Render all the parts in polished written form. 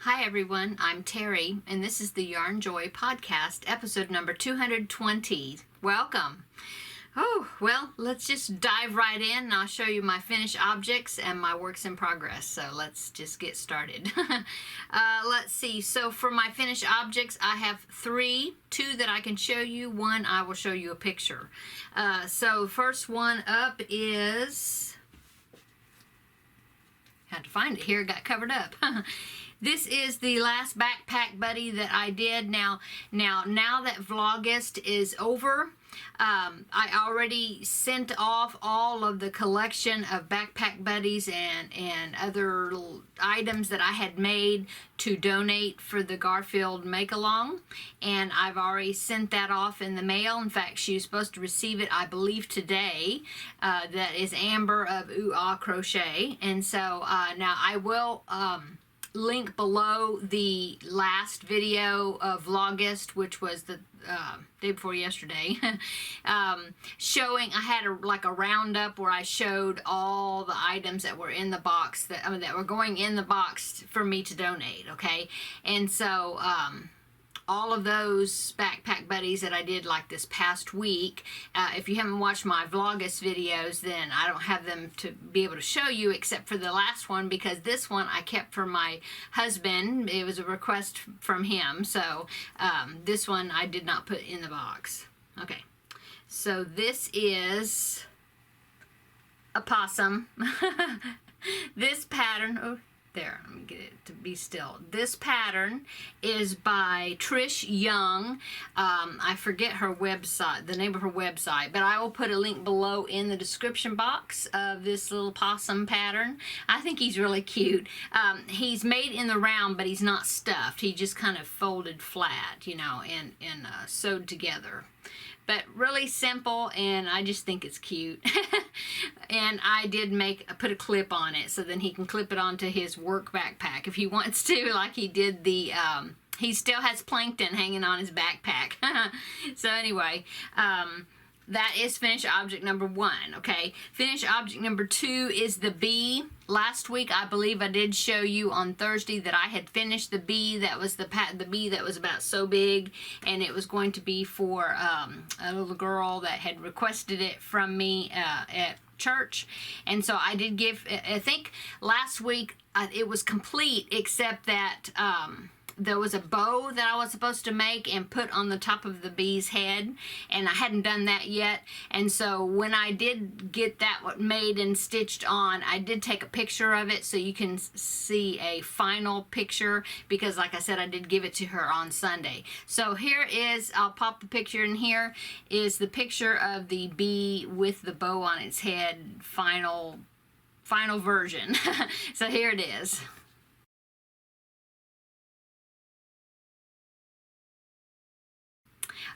Hi everyone, I'm Terry, and this is the Yarnjoy podcast, episode number 220. Welcome. Oh, well, let's just dive right in and I'll show you my finished objects and my works in progress. So let's just get started. Let's see. So for my finished objects, I have two that I can show you. One, I will show you a picture. So first one up is... Had to find it here, it got covered up. This is the last backpack buddy that I did. Now that Vlogust is over, I already sent off all of the collection of backpack buddies and other items that I had made to donate for the Garfield make-along, and I've already sent that off in the mail. In fact, she was supposed to receive it, I believe, today. That is Amber of Ooh Ah Crochet, and so now I will link below the last video of Vlogust, which was the day before yesterday, showing, I had a roundup where I showed all the items that were in the box, that were going in the box for me to donate, okay? And so all of those backpack buddies that I did like this past week, if you haven't watched my Vlogust videos, then I don't have them to be able to show you except for the last one, because this one I kept for my husband. It was a request from him, so this one I did not put in the box. Okay, so this is a possum. This pattern, oh, there, let me get it to be still. This pattern is by Trish Young. I forget her website, the name of her website, but I will put a link below in the description box of this little possum pattern. I think he's really cute. He's made in the round, but he's not stuffed. He just kind of folded flat, you know, and sewed together. But really simple, and I just think it's cute. And I did put a clip on it, so then he can clip it onto his work backpack if he wants to, like he did the, he still has plankton hanging on his backpack. So anyway, that is finished object number one, okay? Finished object number two is the bee. Last week, I believe I did show you on Thursday that I had finished the bee. That was the bee that was about so big, and it was going to be for a little girl that had requested it from me at church. And so I did give, I think last week it was complete, except that there was a bow that I was supposed to make and put on the top of the bee's head, and I hadn't done that yet. And so when I did get that made and stitched on, I did take a picture of it so you can see a final picture, because like I said, I did give it to her on Sunday. So here is, I'll pop the picture in here, is the picture of the bee with the bow on its head, final version. So here it is.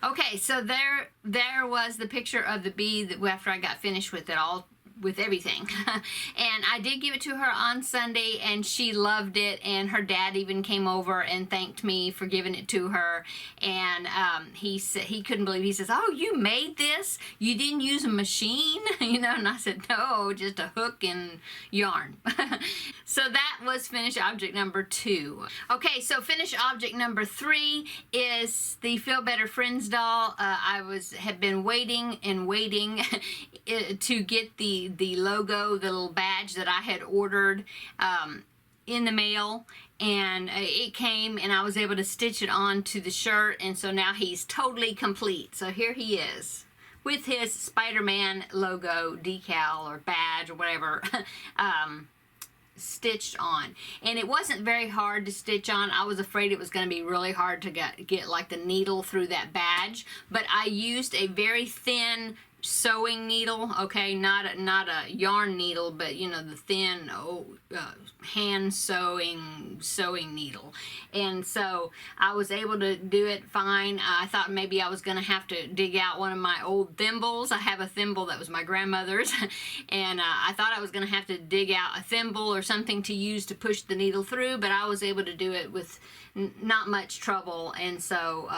Okay, so there was the picture of the bee that after I got finished with it all, with everything. And I did give it to her on Sunday, and she loved it, and her dad even came over and thanked me for giving it to her. And he said he couldn't believe it. He says, "Oh, you made this? You didn't use a machine?" You know, and I said, "No, just a hook and yarn." So that was finished object number two. Okay, so finished object number three is the Feel Better Friends doll. I had been waiting and waiting to get the logo, the little badge that I had ordered in the mail, and it came, and I was able to stitch it onto the shirt, and so now he's totally complete. So here he is with his Spider-Man logo decal or badge or whatever stitched on. And it wasn't very hard to stitch on. I was afraid it was going to be really hard to get like the needle through that badge, but I used a very thin sewing needle, okay, not a yarn needle, but you know, the thin hand sewing needle. And so I was able to do it fine. I thought maybe I was going to have to dig out one of my old thimbles. I have a thimble that was my grandmother's, and I thought I was going to have to dig out a thimble or something to use to push the needle through, but I was able to do it with not much trouble. And so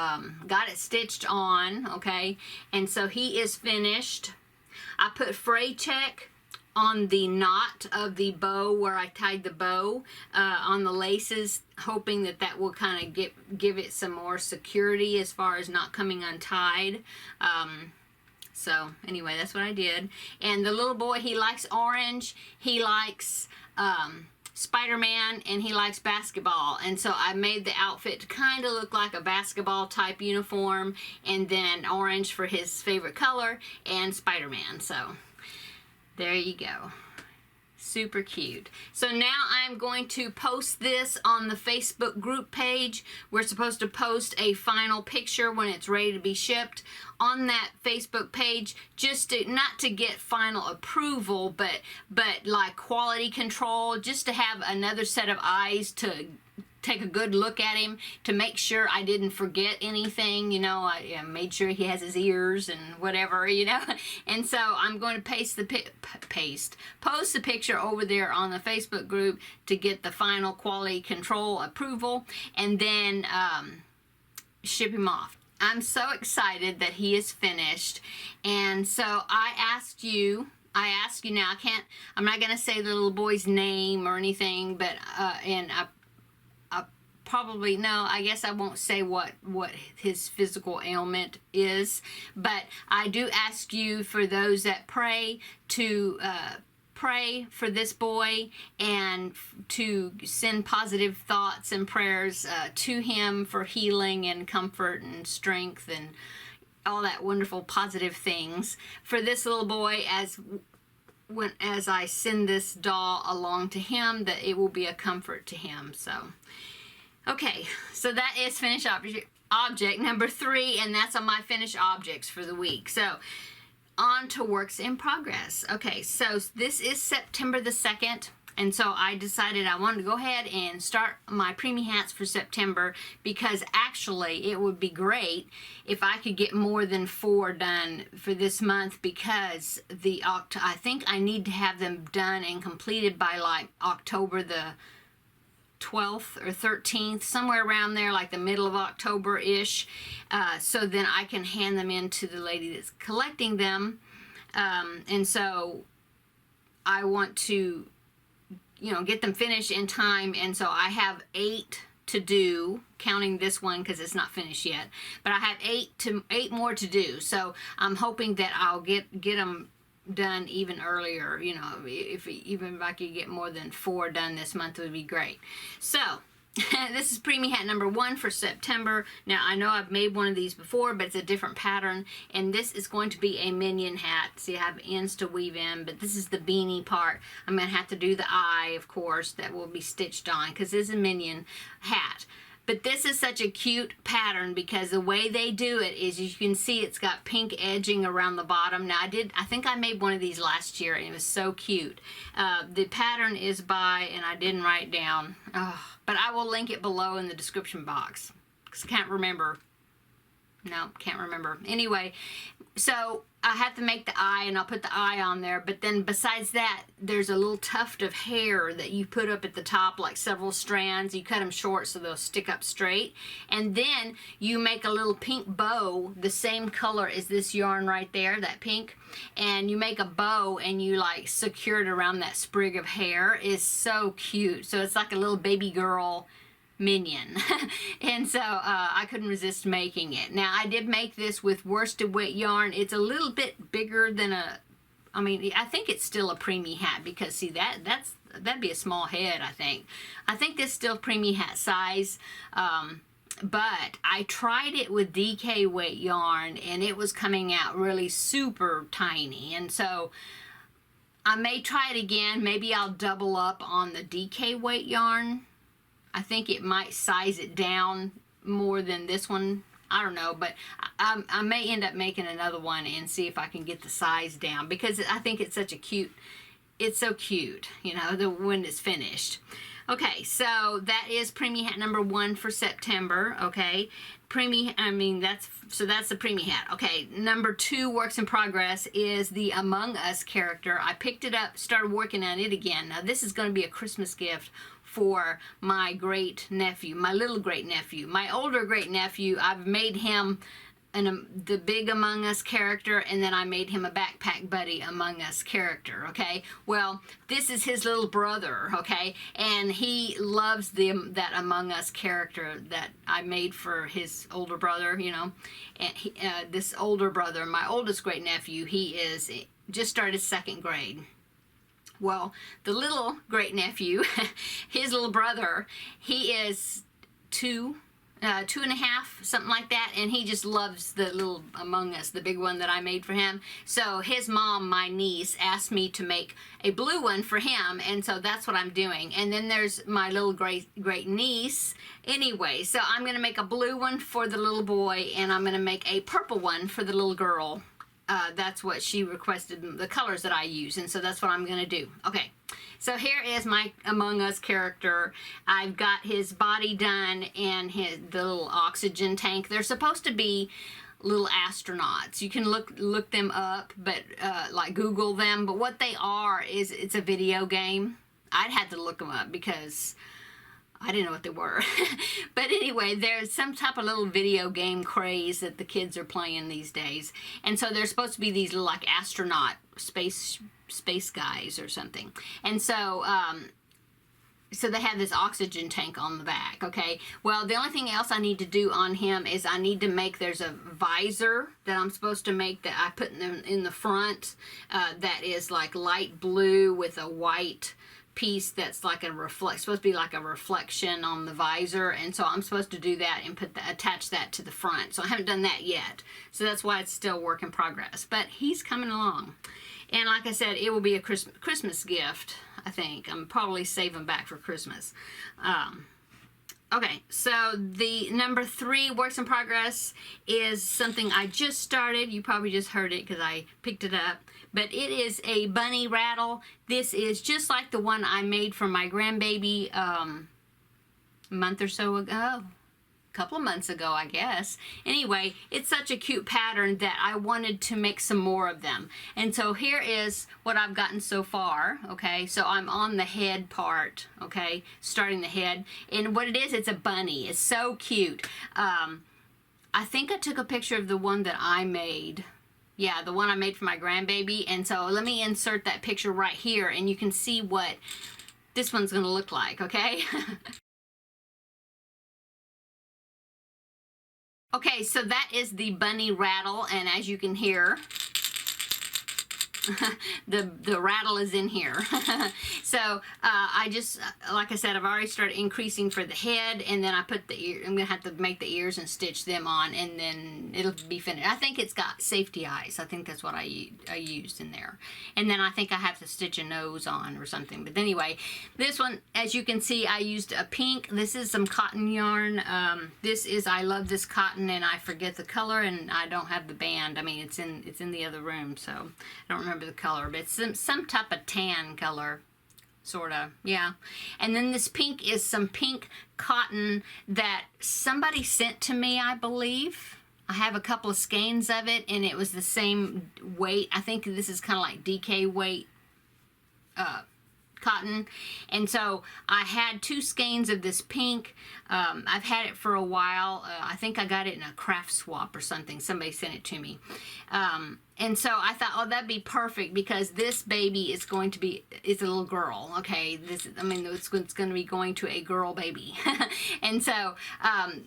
got it stitched on, okay, and so he is finished. I put fray check on the knot of the bow where I tied the bow on the laces, hoping that that will kind of give it some more security as far as not coming untied. So anyway, that's what I did. And the little boy, he likes orange, he likes Spider-Man, and he likes basketball. And so I made the outfit to kind of look like a basketball type uniform, and then orange for his favorite color, and Spider-Man. So there you go. Super cute. So now I'm going to post this on the Facebook group page. We're supposed to post a final picture when it's ready to be shipped on that Facebook page, just to, not to get final approval, but like quality control, just to have another set of eyes to take a good look at him, to make sure I didn't forget anything, you know. I made sure he has his ears and whatever, you know. And so I'm going to post the picture over there on the Facebook group to get the final quality control approval, and then ship him off. I'm so excited that he is finished. And so I ask you now, I'm not going to say the little boy's name or anything, but and I guess I won't say what his physical ailment is, but I do ask you, for those that pray, to pray for this boy and to send positive thoughts and prayers to him for healing and comfort and strength and all that wonderful positive things for this little boy, as I send this doll along to him, that it will be a comfort to him. So okay, so that is finished object number 3, and that's on my finished objects for the week. So on to works in progress. Okay, so this is September the 2nd, and so I decided I wanted to go ahead and start my preemie hats for September, because actually it would be great if I could get more than 4 done for this month, because I think I need to have them done and completed by like October the 12th or 13th, somewhere around there, like the middle of October-ish, so then I can hand them in to the lady that's collecting them. And so I want to, you know, get them finished in time, and so I have 8 to do, counting this one because it's not finished yet, but I have 8 more to do. So I'm hoping that I'll get them done even earlier. You know, even if I could get more than 4 done this month, it would be great. So this is preemie hat number 1 for September. Now I know I've made one of these before, but it's a different pattern, and this is going to be a Minion hat. See, I have ends to weave in, but this is the beanie part. I'm going to have to do the eye, of course, that will be stitched on, because this is a Minion hat. But this is such a cute pattern, because the way they do it is, you can see it's got pink edging around the bottom. Now I think I made one of these last year, and it was so cute. The pattern is by, and I didn't write down, but I will link it below in the description box, because I can't remember. No, can't remember. Anyway, so I have to make the eye, and I'll put the eye on there, but then besides that, there's a little tuft of hair that you put up at the top, like several strands. You cut them short so they'll stick up straight, and then you make a little pink bow, the same color as this yarn right there, that pink, and you make a bow and you like secure it around that sprig of hair. It's so cute. So it's like a little baby girl Minion. And so I couldn't resist making it. Now I did make this with worsted weight yarn. It's a little bit bigger than I think it's still a preemie hat, because see, that'd be a small head. I think this is still preemie hat size, but I tried it with DK weight yarn, and it was coming out really super tiny. And so I may try it again. Maybe I'll double up on the DK weight yarn. I think it might size it down more than this one. I don't know, but I may end up making another one and see if I can get the size down, because I think it's such a cute, it's so cute, you know, when it's finished. Okay, so that is preemie hat number 1 for September. Okay, that's the preemie hat. Okay, number 2 works in progress is the Among Us character. I picked it up, started working on it again. Now this is going to be a Christmas gift for my great nephew, my little great nephew. My older great nephew, I've made him the Big Among Us character, and then I made him a Backpack Buddy Among Us character, okay? Well, this is his little brother, okay? And he loves that Among Us character that I made for his older brother, you know? And this older brother, my oldest great nephew, he just started 2nd grade. Well, the little great nephew, his little brother, he is 2 and a half, something like that, and he just loves the little Among Us, the big one that I made for him. So his mom, my niece, asked me to make a blue one for him, and so that's what I'm doing. And then there's my little great niece. Anyway, so I'm going to make a blue one for the little boy, and I'm going to make a purple one for the little girl. That's what she requested, the colors that I use, and so that's what I'm going to do. Okay, so here is my Among Us character. I've got his body done and the little oxygen tank. They're supposed to be little astronauts. You can look them up, but like Google them. But what they are is it's a video game. I'd had to look them up because I didn't know what they were. But anyway, there's some type of little video game craze that the kids are playing these days. And so they're supposed to be these little, like, astronaut space guys or something. And so so they have this oxygen tank on the back, okay? Well, the only thing else I need to do on him is I need to make, there's a visor that I'm supposed to make that I put in the front that is like light blue with a white piece that's like supposed to be like a reflection on the visor, and so I'm supposed to do that and attach that to the front. So I haven't done that yet, so that's why it's still work in progress, but he's coming along. And like I said, it will be a Christmas gift, I think. I'm probably saving back for Christmas. Okay, so the number 3 works in progress is something I just started. You probably just heard it because I picked it up. But it is a bunny rattle. This is just like the one I made for my grandbaby a month or so ago. Couple of months ago, I guess. Anyway, it's such a cute pattern that I wanted to make some more of them. And so here is what I've gotten so far, okay? So I'm on the head part, okay? Starting the head. And what it is, it's a bunny. It's so cute. I think I took a picture of the one that I made. Yeah, the one I made for my grandbaby. And so let me insert that picture right here, and you can see what this one's going to look like, okay? Okay, so that is the bunny rattle, and as you can hear, the rattle is in here. So I just, like I said, I've already started increasing for the head, and then I put the ear. I'm gonna have to make the ears and stitch them on, and then it'll be finished. I think it's got safety eyes. I think that's what I used in there, and then I think I have to stitch a nose on or something. But anyway, this one, as you can see, I used a pink. This is some cotton yarn. This is, I love this cotton, and I forget the color, and I don't have the band. I mean, it's in the other room, so I don't remember the color, but it's some type of tan color, sort of, yeah. And then this pink is some pink cotton that somebody sent to me, I believe. I have a couple of skeins of it, and it was the same weight. I think this is kind of like DK weight cotton. And so I had 2 skeins of this pink. I've had it for a while. I think I got it in a craft swap or something. Somebody sent it to me. And so I thought, oh, that'd be perfect because this baby is going to be, it's a little girl, okay? It's going to be going to a girl baby. And so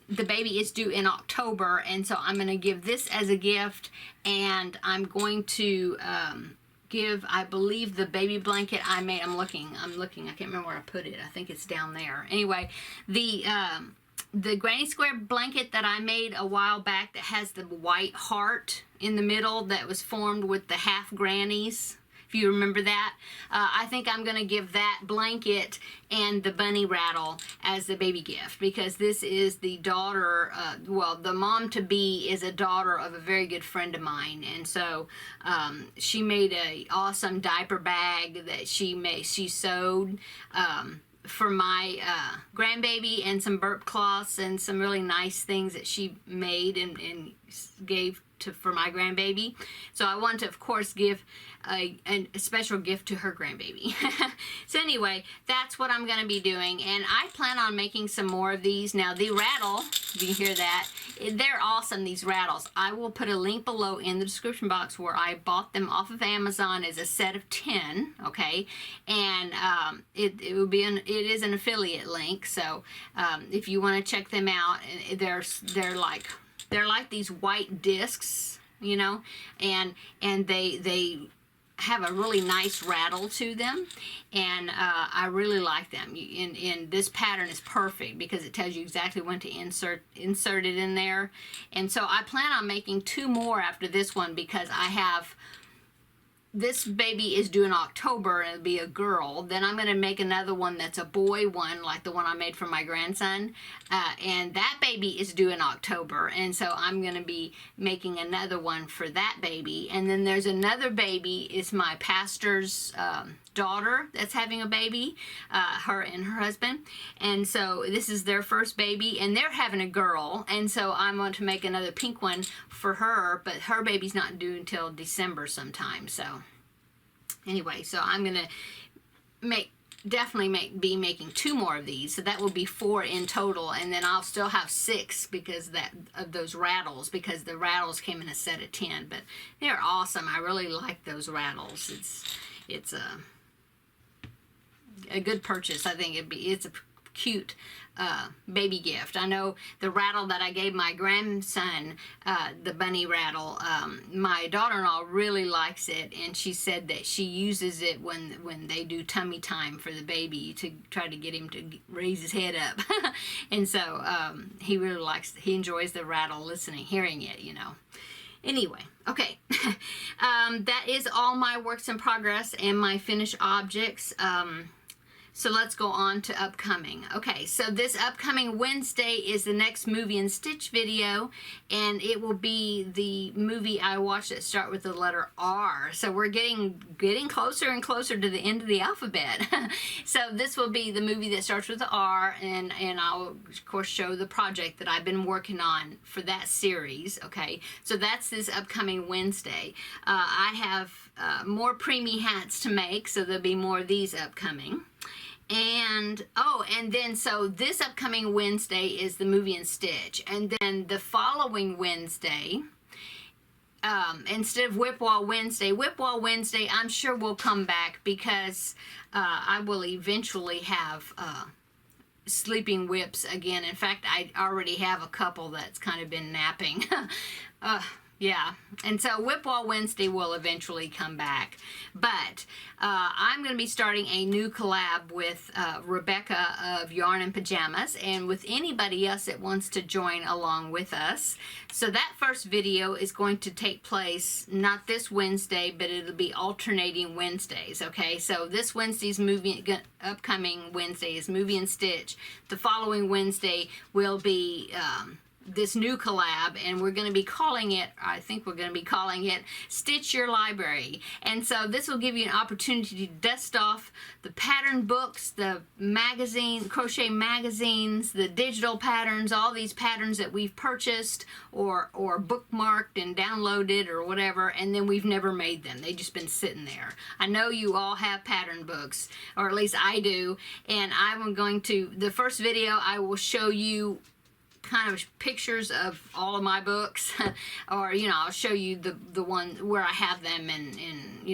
the baby is due in October, and so I'm going to give this as a gift, and I'm going to give, I believe, the baby blanket I made. I'm looking. I can't remember where I put it. I think it's down there. Anyway, the granny square blanket that I made a while back that has the white heart in the middle that was formed with the half grannies, if you remember that, I think I'm going to give that blanket and the bunny rattle as the baby gift, because this is the daughter, well, the mom-to-be is a daughter of a very good friend of mine, and so she made a awesome diaper bag that she sewed for my grandbaby, and some burp cloths and some really nice things that she made and gave for my grandbaby. So I want to, of course, give a special gift to her grandbaby. So anyway, that's what I'm going to be doing, and I plan on making some more of these. Now the rattle, you can hear that, they're awesome, these rattles. I will put a link below in the description box where I bought them off of Amazon as a set of 10, okay, and it is an affiliate link, so if you want to check them out, they're like these white discs, you know, and they have a really nice rattle to them, and I really like them. And this pattern is perfect because it tells you exactly when to insert it in there. And so I plan on making 2 more after this one, because I have, this baby is due in October, and it'll be a girl. Then I'm going to make another one that's a boy one, like the one I made for my grandson. And that baby is due in October. And so I'm going to be making another one for that baby. And then there's another baby, it's my pastor's daughter that's having a baby, her and her husband. And so this is their first baby, and they're having a girl. And so I'm going to make another pink one for her, but her baby's not due until December sometime. So anyway, so I'm going to be making 2 more of these, so that will be 4 in total, and then I'll still have 6 because of those rattles, because the rattles came in a set of 10. But they're awesome. I really like those rattles. It's a good purchase. I think it's a cute baby gift. I know the rattle that I gave my grandson, the bunny rattle, my daughter-in-law really likes it, and she said that she uses it when they do tummy time for the baby to try to get him to raise his head up. And so he enjoys the rattle, hearing it, you know. Anyway, okay, that is all my works in progress and my finished objects. So let's go on to upcoming. Okay, so this upcoming Wednesday is the next movie and stitch video, and it will be the movie I watched that start with the letter R. So we're getting closer and closer to the end of the alphabet. So this will be the movie that starts with the R, and I'll of course show the project that I've been working on for that series. Okay, so that's this upcoming Wednesday. I have more preemie hats to make, so there'll be more of these upcoming. And then so this upcoming Wednesday is the movie and stitch, and then the following Wednesday, instead of Whip Wall Wednesday, I'm sure will come back, because I will eventually have sleeping whips again. In fact, I already have a couple that's kind of been napping. Yeah, and so Whip Wall Wednesday will eventually come back. But I'm going to be starting a new collab with Rebecca of Yarn and Pajamas, and with anybody else that wants to join along with us. So that first video is going to take place not this Wednesday, but it'll be alternating Wednesdays, okay? So this Wednesday's upcoming Wednesday is Movie and Stitch. The following Wednesday will be this new collab, and we're going to be calling it, I think we're going to be calling it Stitch Your Library. And so this will give you an opportunity to dust off the pattern books, the crochet magazines, the digital patterns, all these patterns that we've purchased or bookmarked and downloaded or whatever, and then we've never made them. They've just been sitting there. I know you all have pattern books, or at least I do, and I'm going to, the first video I will show you kind of pictures of all of my books, or I'll show you the one where I have them, and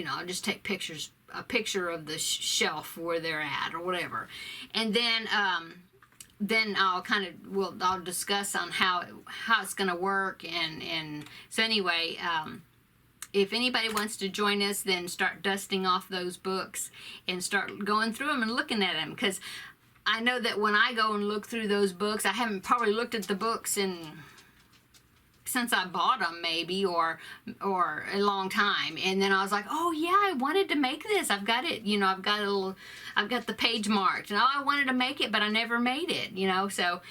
I'll just take pictures, a picture of the shelf where they're at or whatever, and then I'll discuss on how it's gonna work, and so anyway, if anybody wants to join us, then start dusting off those books and start going through them and looking at them, because I know that when I go and look through those books, I haven't probably looked at the books since I bought them, maybe, or a long time. And then I was like, oh yeah, I wanted to make this. I've got it, I've got the page marked, and I wanted to make it, but I never made it, So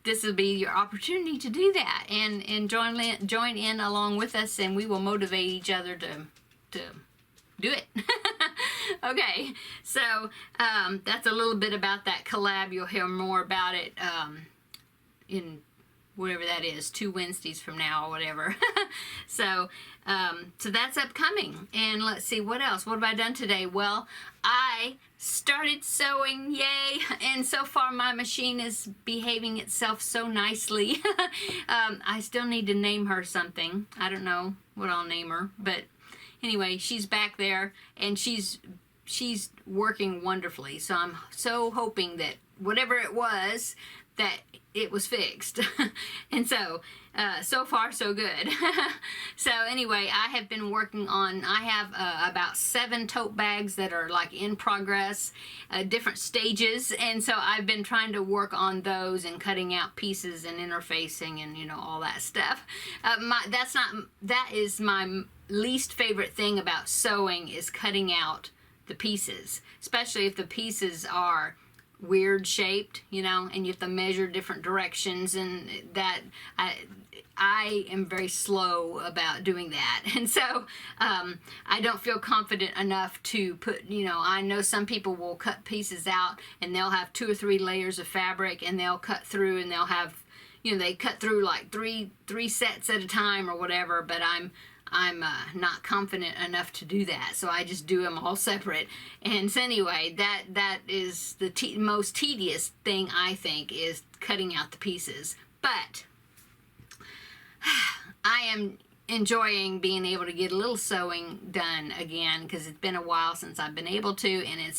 this will be your opportunity to do that, and join in along with us, and we will motivate each other to do it. Okay, so that's a little bit about that collab. You'll hear more about it in whatever that is, 2 Wednesdays from now or whatever. So that's upcoming. And let's see, what else? What have I done today? Well, I started sewing, yay! And so far my machine is behaving itself so nicely. I still need to name her something. I don't know what I'll name her, but anyway, she's back there and she's working wonderfully. So I'm so hoping that whatever it was, that it was fixed. And so far so good. So anyway, I have been working on, I have about 7 tote bags that are like in progress, different stages, and so I've been trying to work on those and cutting out pieces and interfacing and, you know, all that stuff. That is my least favorite thing about sewing, is cutting out the pieces, especially if the pieces are weird shaped, you know, and you have to measure different directions, and that I am very slow about doing that. And so I don't feel confident enough to put, you know, I know some people will cut pieces out and they'll have 2 or 3 layers of fabric and they'll cut through and they'll have, you know, they cut through like three sets at a time or whatever, but I'm not confident enough to do that, so I just do them all separate. And so anyway, that is the most tedious thing, I think, is cutting out the pieces. But I am enjoying being able to get a little sewing done again, because it's been a while since I've been able to, and it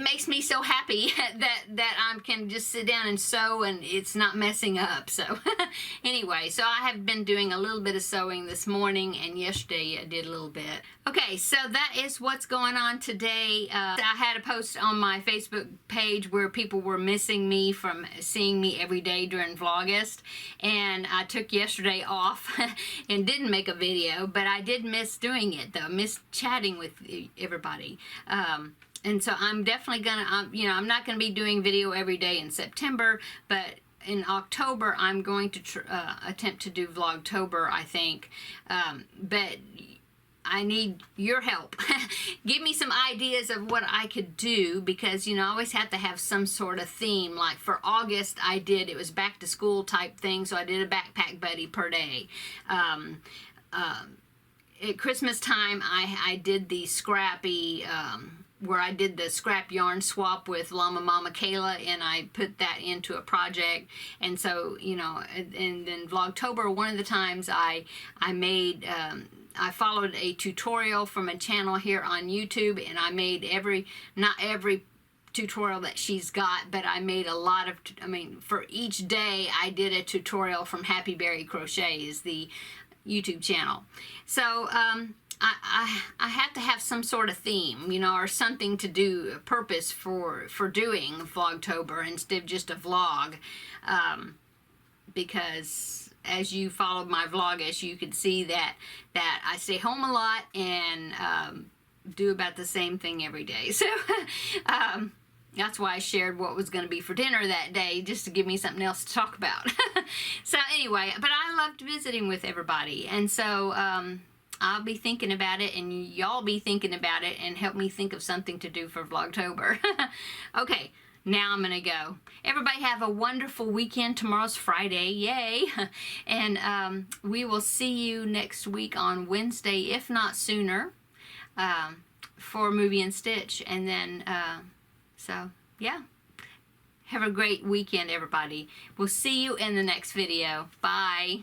makes me so happy that I can just sit down and sew and it's not messing up. So anyway, so I have been doing a little bit of sewing this morning, and yesterday I did a little bit. Okay, so that is what's going on today. I had a post on my Facebook page where people were missing me from seeing me every day during Vlogust, and I took yesterday off and didn't make a video, but I did miss doing it though, miss chatting with everybody. And so I'm definitely gonna, you know, I'm not gonna be doing video every day in September, but in October I'm going to attempt to do Vlogtober, I think. But I need your help. Give me some ideas of what I could do, because, you know, I always have to have some sort of theme. Like for August, it was back to school type thing, so I did a backpack buddy per day. At Christmas time, I did the scrappy, where I did the scrap yarn swap with Llama Mama Kayla, and I put that into a project. And so, you know, and then Vlogtober, one of the times I made, I followed a tutorial from a channel here on YouTube, and I made not every tutorial that she's got, but I made a lot of, for each day I did a tutorial from Happy Berry Crochet, is the YouTube channel. So I have to have some sort of theme, you know, or something to do, a purpose for doing Vlogtober instead of just a vlog, because as you followed my Vlogust, you could see that I stay home a lot and do about the same thing every day. So that's why I shared what was going to be for dinner that day, just to give me something else to talk about. So anyway, but I loved visiting with everybody, and so I'll be thinking about it, and y'all be thinking about it, and help me think of something to do for Vlogtober. Okay, now I'm gonna go. Everybody have a wonderful weekend. Tomorrow's Friday, yay! And we will see you next week on Wednesday, if not sooner, for Movie and Stitch. And then, so yeah, have a great weekend, everybody. We'll see you in the next video. Bye.